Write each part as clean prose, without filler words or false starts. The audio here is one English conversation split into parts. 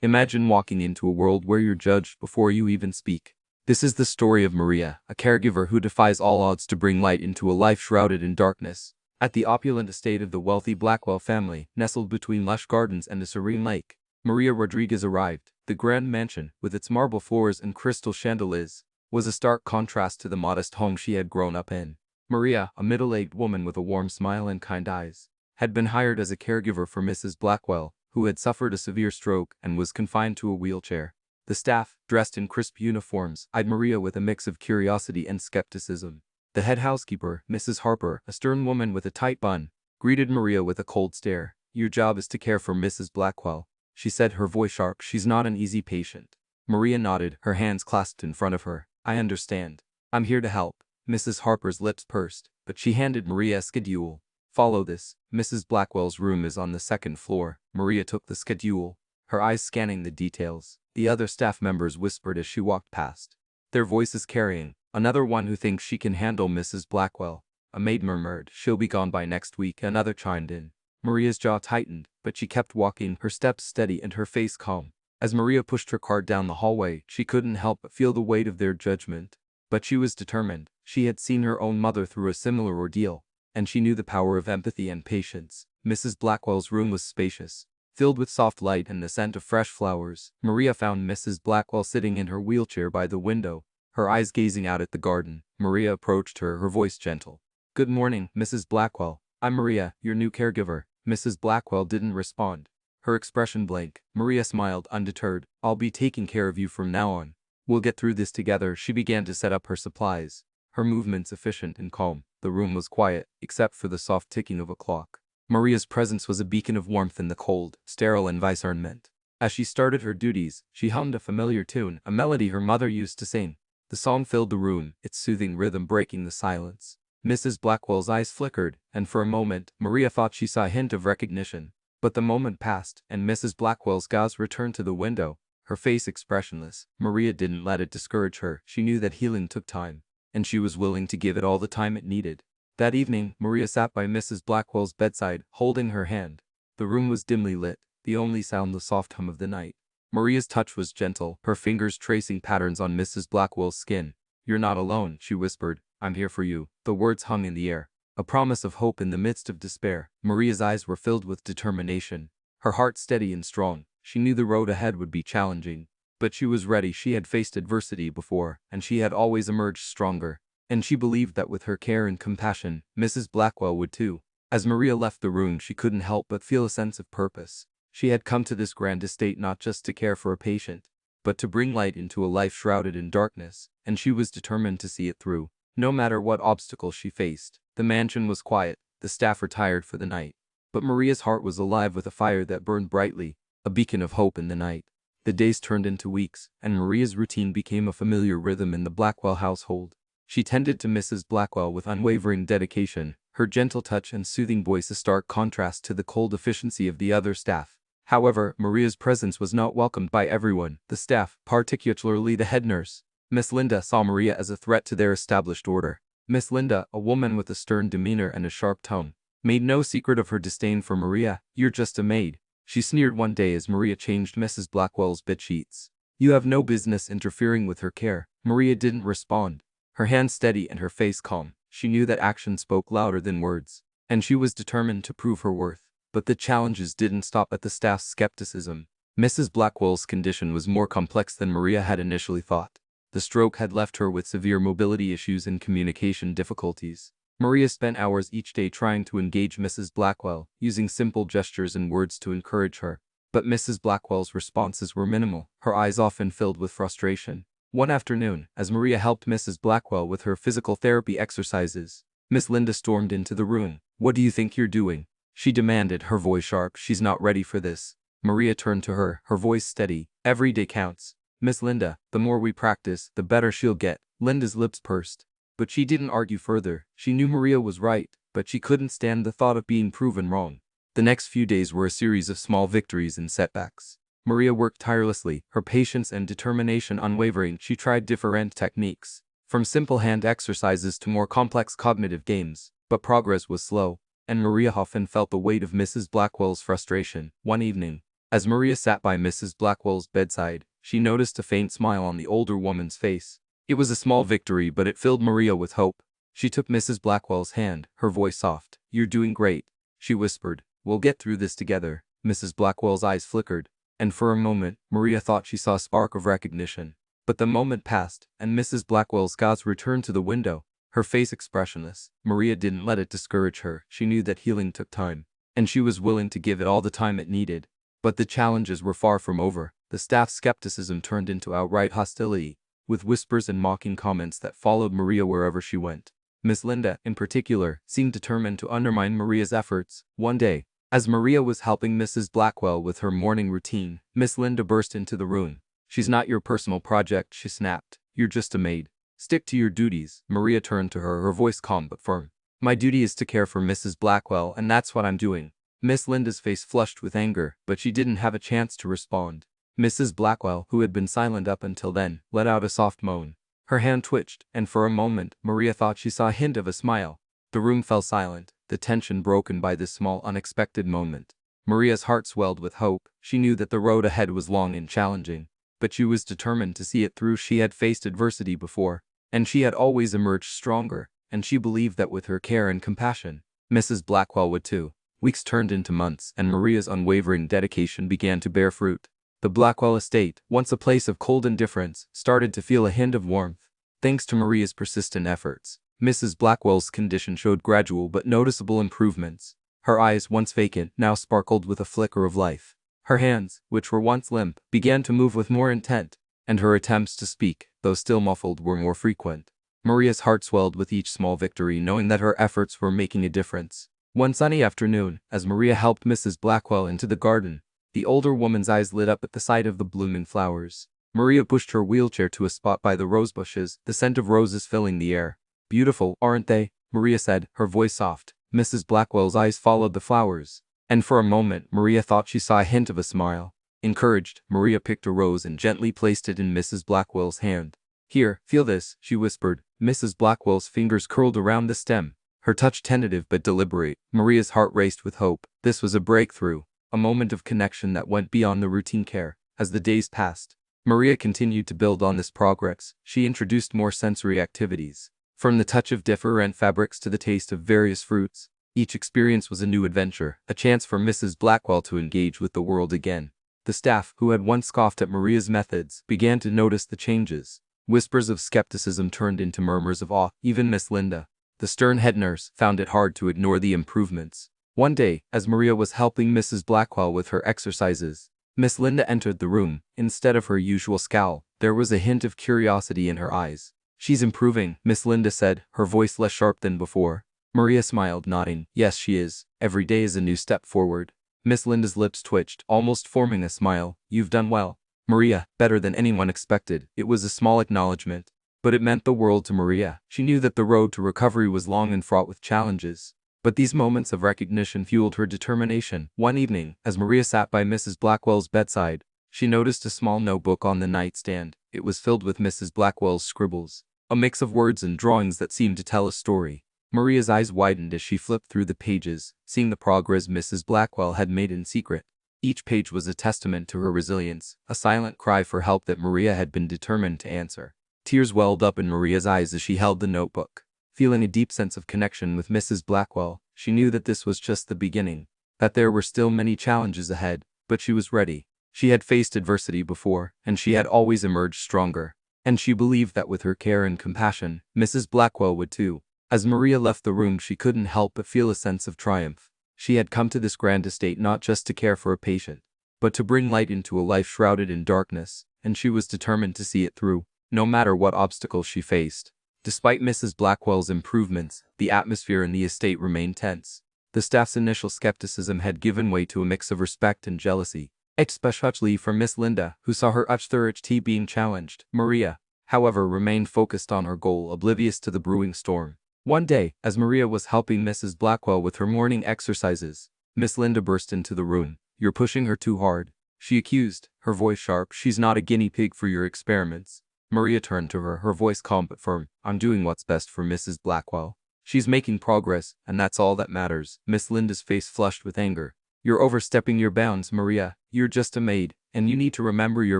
Imagine walking into a world where you're judged before you even speak. This is the story of Maria, a caregiver who defies all odds to bring light into a life shrouded in darkness. At the opulent estate of the wealthy Blackwell family, nestled between lush gardens and a serene lake, Maria Rodriguez arrived. The grand mansion, with its marble floors and crystal chandeliers, was a stark contrast to the modest home she had grown up in. Maria, a middle-aged woman with a warm smile and kind eyes, had been hired as a caregiver for Mrs. Blackwell, who had suffered a severe stroke and was confined to a wheelchair. The staff, dressed in crisp uniforms, eyed Maria with a mix of curiosity and skepticism. The head housekeeper, Mrs. Harper, a stern woman with a tight bun, greeted Maria with a cold stare. "Your job is to care for Mrs. Blackwell," she said, her voice sharp. "She's not an easy patient." Maria nodded, her hands clasped in front of her. "I understand. I'm here to help." Mrs. Harper's lips pursed, but she handed Maria a schedule. "Follow this. Mrs. Blackwell's room is on the second floor." Maria took the schedule, her eyes scanning the details. The other staff members whispered as she walked past, their voices carrying, "Another one who thinks she can handle Mrs. Blackwell." A maid murmured, "She'll be gone by next week." Another chimed in. Maria's jaw tightened, but she kept walking, her steps steady and her face calm. As Maria pushed her cart down the hallway, she couldn't help but feel the weight of their judgment. But she was determined. She had seen her own mother through a similar ordeal, and she knew the power of empathy and patience. Mrs. Blackwell's room was spacious, filled with soft light and the scent of fresh flowers. Maria found Mrs. Blackwell sitting in her wheelchair by the window, her eyes gazing out at the garden. Maria approached her, her voice gentle. "Good morning, Mrs. Blackwell. I'm Maria, your new caregiver." Mrs. Blackwell didn't respond, her expression blank. Maria smiled, undeterred. "I'll be taking care of you from now on. We'll get through this together." She began to set up her supplies, her movements efficient and calm. The room was quiet, except for the soft ticking of a clock. Maria's presence was a beacon of warmth in the cold, sterile environment. As she started her duties, she hummed a familiar tune, a melody her mother used to sing. The song filled the room, its soothing rhythm breaking the silence. Mrs. Blackwell's eyes flickered, and for a moment, Maria thought she saw a hint of recognition. But the moment passed, and Mrs. Blackwell's gaze returned to the window, her face expressionless. Maria didn't let it discourage her. She knew that healing took time, and she was willing to give it all the time it needed. That evening, Maria sat by Mrs. Blackwell's bedside, holding her hand. The room was dimly lit, the only sound the soft hum of the night. Maria's touch was gentle, her fingers tracing patterns on Mrs. Blackwell's skin. "You're not alone," she whispered. "I'm here for you." The words hung in the air, a promise of hope in the midst of despair. Maria's eyes were filled with determination, her heart steady and strong. She knew the road ahead would be challenging, but she was ready. She had faced adversity before, and she had always emerged stronger. And she believed that with her care and compassion, Mrs. Blackwell would too. As Maria left the room, she couldn't help but feel a sense of purpose. She had come to this grand estate not just to care for a patient, but to bring light into a life shrouded in darkness, and she was determined to see it through, no matter what obstacles she faced. The mansion was quiet, the staff retired for the night, but Maria's heart was alive with a fire that burned brightly, a beacon of hope in the night. The days turned into weeks, and Maria's routine became a familiar rhythm in the Blackwell household. She tended to Mrs. Blackwell with unwavering dedication, her gentle touch and soothing voice a stark contrast to the cold efficiency of the other staff. However, Maria's presence was not welcomed by everyone. The staff, particularly the head nurse, Miss Linda, saw Maria as a threat to their established order. Miss Linda, a woman with a stern demeanor and a sharp tone, made no secret of her disdain for Maria. "You're just a maid," she sneered one day as Maria changed Mrs. Blackwell's bedsheets. "You have no business interfering with her care." Maria didn't respond, her hands steady and her face calm. She knew that action spoke louder than words, and she was determined to prove her worth. But the challenges didn't stop at the staff's skepticism. Mrs. Blackwell's condition was more complex than Maria had initially thought. The stroke had left her with severe mobility issues and communication difficulties. Maria spent hours each day trying to engage Mrs. Blackwell, using simple gestures and words to encourage her. But Mrs. Blackwell's responses were minimal, her eyes often filled with frustration. One afternoon, as Maria helped Mrs. Blackwell with her physical therapy exercises, Miss Linda stormed into the room. "What do you think you're doing?" she demanded, her voice sharp. "She's not ready for this." Maria turned to her, her voice steady. "Every day counts, Miss Linda. The more we practice, the better she'll get." Linda's lips pursed, but she didn't argue further. She knew Maria was right, but she couldn't stand the thought of being proven wrong. The next few days were a series of small victories and setbacks. Maria worked tirelessly, her patience and determination unwavering. She tried different techniques, from simple hand exercises to more complex cognitive games, but progress was slow, and Maria often felt the weight of Mrs. Blackwell's frustration. One evening, As Maria sat by Mrs. Blackwell's bedside, she noticed a faint smile on the older woman's face. It was a small victory, but it filled Maria with hope. She took Mrs. Blackwell's hand, her voice soft. "You're doing great," she whispered. "We'll get through this together." Mrs. Blackwell's eyes flickered, and for a moment, Maria thought she saw a spark of recognition. But the moment passed, and Mrs. Blackwell's gaze returned to the window, her face expressionless. Maria didn't let it discourage her. She knew that healing took time, and she was willing to give it all the time it needed. But the challenges were far from over. The staff's skepticism turned into outright hostility, with whispers and mocking comments that followed Maria wherever she went. Miss Linda, in particular, seemed determined to undermine Maria's efforts. One day, as Maria was helping Mrs. Blackwell with her morning routine, Miss Linda burst into the room. "She's not your personal project," she snapped. "You're just a maid. Stick to your duties." Maria turned to her voice calm but firm. "My duty is to care for Mrs. Blackwell, and that's what I'm doing." Miss Linda's face flushed with anger, but she didn't have a chance to respond. Mrs. Blackwell, who had been silent up until then, let out a soft moan. Her hand twitched, and for a moment, Maria thought she saw a hint of a smile. The room fell silent, the tension broken by this small, unexpected moment. Maria's heart swelled with hope. She knew that the road ahead was long and challenging, but she was determined to see it through. She had faced adversity before, and she had always emerged stronger, and she believed that with her care and compassion, Mrs. Blackwell would too. Weeks turned into months, and Maria's unwavering dedication began to bear fruit. The Blackwell estate, once a place of cold indifference, started to feel a hint of warmth. Thanks to Maria's persistent efforts, Mrs. Blackwell's condition showed gradual but noticeable improvements. Her eyes, once vacant, now sparkled with a flicker of life. Her hands, which were once limp, began to move with more intent, and her attempts to speak, though still muffled, were more frequent. Maria's heart swelled with each small victory, knowing that her efforts were making a difference. One sunny afternoon, as Maria helped Mrs. Blackwell into the garden, the older woman's eyes lit up at the sight of the blooming flowers. Maria pushed her wheelchair to a spot by the rose bushes, the scent of roses filling the air. "Beautiful, aren't they?" Maria said, her voice soft. Mrs. Blackwell's eyes followed the flowers, and for a moment Maria thought she saw a hint of a smile. Encouraged, Maria picked a rose and gently placed it in Mrs. Blackwell's hand. "Here, feel this," she whispered. Mrs. Blackwell's fingers curled around the stem, her touch tentative but deliberate. Maria's heart raced with hope. This was a breakthrough, a moment of connection that went beyond the routine care. As the days passed, Maria continued to build on this progress. She introduced more sensory activities, from the touch of different fabrics to the taste of various fruits. Each experience was a new adventure, a chance for Mrs. Blackwell to engage with the world again. The staff, who had once scoffed at Maria's methods, began to notice the changes. Whispers of skepticism turned into murmurs of awe. Even Miss Linda, the stern head nurse, found it hard to ignore the improvements. One day, as Maria was helping Mrs. Blackwell with her exercises, Miss Linda entered the room. Instead of her usual scowl, there was a hint of curiosity in her eyes. "She's improving," Miss Linda said, her voice less sharp than before. Maria smiled, nodding. "Yes, she is. Every day is a new step forward." Miss Linda's lips twitched, almost forming a smile. "You've done well, Maria, better than anyone expected." It was a small acknowledgement, but it meant the world to Maria. She knew that the road to recovery was long and fraught with challenges, but these moments of recognition fueled her determination. One evening, as Maria sat by Mrs. Blackwell's bedside, she noticed a small notebook on the nightstand. It was filled with Mrs. Blackwell's scribbles, a mix of words and drawings that seemed to tell a story. Maria's eyes widened as she flipped through the pages, seeing the progress Mrs. Blackwell had made in secret. Each page was a testament to her resilience, a silent cry for help that Maria had been determined to answer. Tears welled up in Maria's eyes as she held the notebook. Feeling a deep sense of connection with Mrs. Blackwell, she knew that this was just the beginning, that there were still many challenges ahead, but she was ready. She had faced adversity before, and she had always emerged stronger. And she believed that with her care and compassion, Mrs. Blackwell would too. As Maria left the room, she couldn't help but feel a sense of triumph. She had come to this grand estate not just to care for a patient, but to bring light into a life shrouded in darkness, and she was determined to see it through, no matter what obstacles she faced. Despite Mrs. Blackwell's improvements, the atmosphere in the estate remained tense. The staff's initial skepticism had given way to a mix of respect and jealousy, especially for Miss Linda, who saw her authority being challenged. Maria, however, remained focused on her goal, oblivious to the brewing storm. One day, as Maria was helping Mrs. Blackwell with her morning exercises, Miss Linda burst into the room. "You're pushing her too hard," she accused, her voice sharp. "She's not a guinea pig for your experiments." Maria turned to her voice calm but firm. "I'm doing what's best for Mrs. Blackwell. She's making progress, and that's all that matters." Miss Linda's face flushed with anger. "You're overstepping your bounds, Maria. You're just a maid, and you need to remember your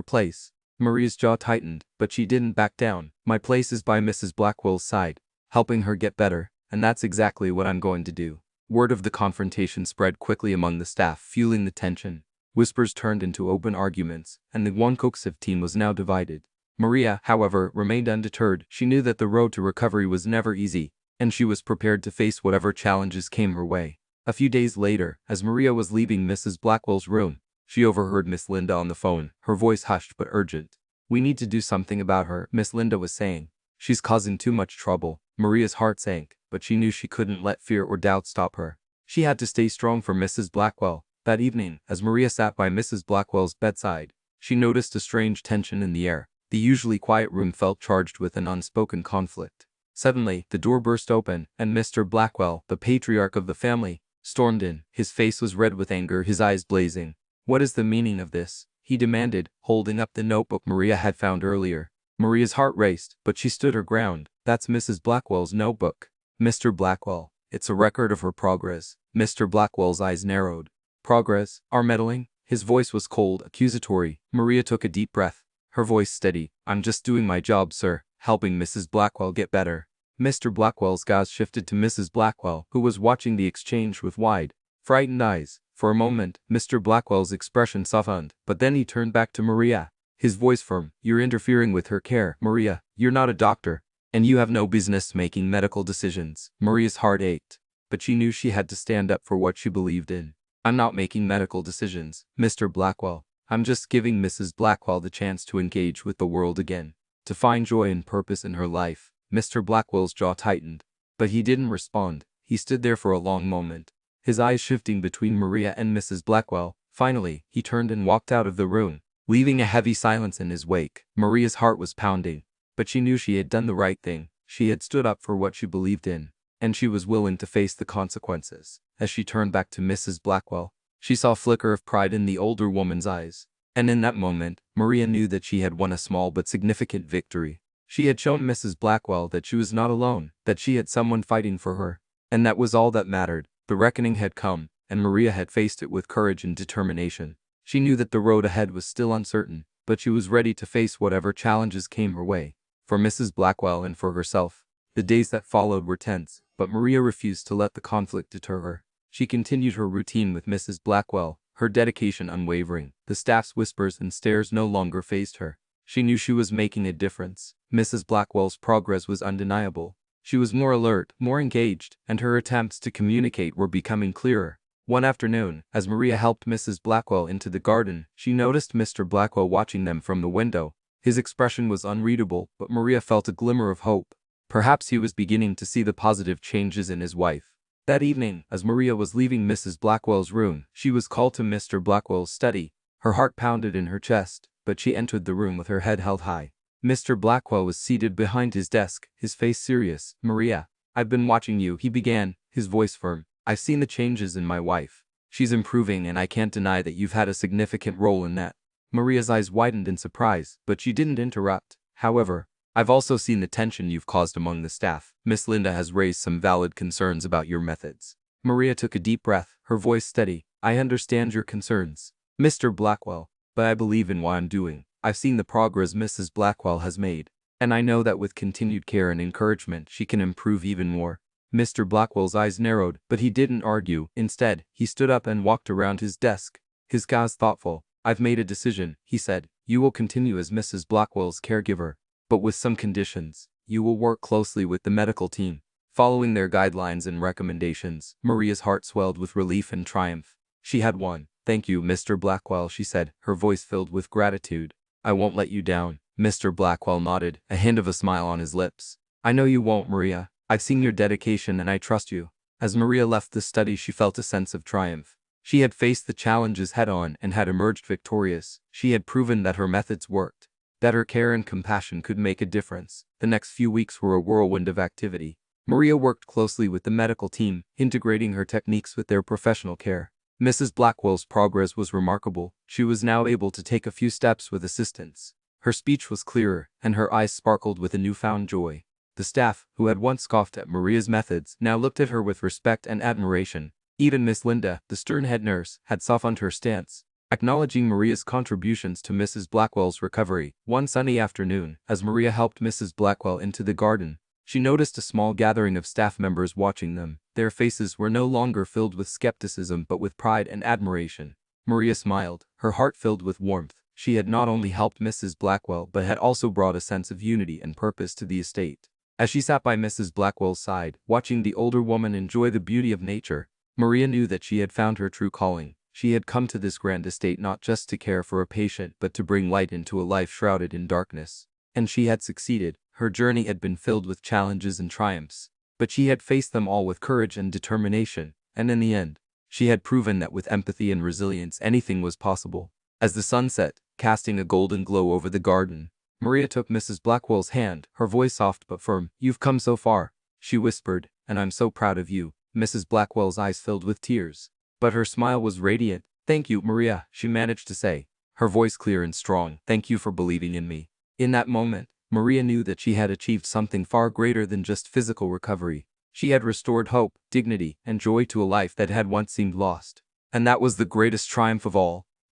place." Maria's jaw tightened, but she didn't back down. "My place is by Mrs. Blackwell's side, helping her get better, and that's exactly what I'm going to do." Word of the confrontation spread quickly among the staff, fueling the tension. Whispers turned into open arguments, and the one cohesive team was now divided. Maria, however, remained undeterred. She knew that the road to recovery was never easy, and she was prepared to face whatever challenges came her way. A few days later, as Maria was leaving Mrs. Blackwell's room, she overheard Miss Linda on the phone, her voice hushed but urgent. "We need to do something about her," Miss Linda was saying. "She's causing too much trouble." Maria's heart sank, but she knew she couldn't let fear or doubt stop her. She had to stay strong for Mrs. Blackwell. That evening, as Maria sat by Mrs. Blackwell's bedside, she noticed a strange tension in the air. The usually quiet room felt charged with an unspoken conflict. Suddenly, the door burst open, and Mr. Blackwell, the patriarch of the family, stormed in. His face was red with anger, his eyes blazing. "What is the meaning of this?" he demanded, holding up the notebook Maria had found earlier. Maria's heart raced, but she stood her ground. "That's Mrs. Blackwell's notebook, Mr. Blackwell. It's a record of her progress." Mr. Blackwell's eyes narrowed. "Progress? Our meddling?" His voice was cold, accusatory. Maria took a deep breath, her voice steady. "I'm just doing my job, sir, helping Mrs. Blackwell get better." Mr. Blackwell's gaze shifted to Mrs. Blackwell, who was watching the exchange with wide, frightened eyes. For a moment, Mr. Blackwell's expression softened, but then he turned back to Maria, his voice firm. "You're interfering with her care, Maria. You're not a doctor, and you have no business making medical decisions." Maria's heart ached, but she knew she had to stand up for what she believed in. "I'm not making medical decisions, Mr. Blackwell. I'm just giving Mrs. Blackwell the chance to engage with the world again, to find joy and purpose in her life." Mr. Blackwell's jaw tightened, but he didn't respond. He stood there for a long moment, his eyes shifting between Maria and Mrs. Blackwell. Finally, he turned and walked out of the room, leaving a heavy silence in his wake. Maria's heart was pounding, but she knew she had done the right thing. She had stood up for what she believed in, and she was willing to face the consequences. As she turned back to Mrs. Blackwell, she saw a flicker of pride in the older woman's eyes, and in that moment, Maria knew that she had won a small but significant victory. She had shown Mrs. Blackwell that she was not alone, that she had someone fighting for her, and that was all that mattered. The reckoning had come, and Maria had faced it with courage and determination. She knew that the road ahead was still uncertain, but she was ready to face whatever challenges came her way. For Mrs. Blackwell and for herself, the days that followed were tense, but Maria refused to let the conflict deter her. She continued her routine with Mrs. Blackwell, her dedication unwavering. The staff's whispers and stares no longer fazed her. She knew she was making a difference. Mrs. Blackwell's progress was undeniable. She was more alert, more engaged, and her attempts to communicate were becoming clearer. One afternoon, as Maria helped Mrs. Blackwell into the garden, she noticed Mr. Blackwell watching them from the window. His expression was unreadable, but Maria felt a glimmer of hope. Perhaps he was beginning to see the positive changes in his wife. That evening, as Maria was leaving Mrs. Blackwell's room, she was called to Mr. Blackwell's study. Her heart pounded in her chest, but she entered the room with her head held high. Mr. Blackwell was seated behind his desk, his face serious. "Maria, I've been watching you," he began, his voice firm. "I've seen the changes in my wife. She's improving, and I can't deny that you've had a significant role in that." Maria's eyes widened in surprise, but she didn't interrupt. "However, I've also seen the tension you've caused among the staff. Miss Linda has raised some valid concerns about your methods." Maria took a deep breath, her voice steady. "I understand your concerns, Mr. Blackwell, but I believe in what I'm doing. I've seen the progress Mrs. Blackwell has made, and I know that with continued care and encouragement she can improve even more." Mr. Blackwell's eyes narrowed, but he didn't argue. Instead, he stood up and walked around his desk, his gaze thoughtful. "I've made a decision," he said. "You will continue as Mrs. Blackwell's caregiver, but with some conditions. You will work closely with the medical team, following their guidelines and recommendations." Maria's heart swelled with relief and triumph. She had won. "Thank you, Mr. Blackwell," she said, her voice filled with gratitude. "I won't let you down." Mr. Blackwell nodded, a hint of a smile on his lips. "I know you won't, Maria. I've seen your dedication and I trust you." As Maria left the study, she felt a sense of triumph. She had faced the challenges head-on and had emerged victorious. She had proven that her methods worked, that her care and compassion could make a difference. The next few weeks were a whirlwind of activity. Maria worked closely with the medical team, integrating her techniques with their professional care. Mrs. Blackwell's progress was remarkable. She was now able to take a few steps with assistance. Her speech was clearer, and her eyes sparkled with a newfound joy. The staff, who had once scoffed at Maria's methods, now looked at her with respect and admiration. Even Miss Linda, the stern head nurse, had softened her stance, acknowledging Maria's contributions to Mrs. Blackwell's recovery. One sunny afternoon, as Maria helped Mrs. Blackwell into the garden, she noticed a small gathering of staff members watching them. Their faces were no longer filled with skepticism but with pride and admiration. Maria smiled, her heart filled with warmth. She had not only helped Mrs. Blackwell but had also brought a sense of unity and purpose to the estate. As she sat by Mrs. Blackwell's side, watching the older woman enjoy the beauty of nature, Maria knew that she had found her true calling. She had come to this grand estate not just to care for a patient but to bring light into a life shrouded in darkness. And she had succeeded. Her journey had been filled with challenges and triumphs, but she had faced them all with courage and determination, and in the end, she had proven that with empathy and resilience anything was possible. As the sun set, casting a golden glow over the garden, Maria took Mrs. Blackwell's hand, her voice soft but firm. "You've come so far," she whispered, "and I'm so proud of you." Mrs. Blackwell's eyes filled with tears, but her smile was radiant. "Thank you, Maria," she managed to say, her voice clear and strong. "Thank you for believing in me." In that moment, Maria knew that she had achieved something far greater than just physical recovery. She had restored hope, dignity, and joy to a life that had once seemed lost. And that was the greatest triumph of all.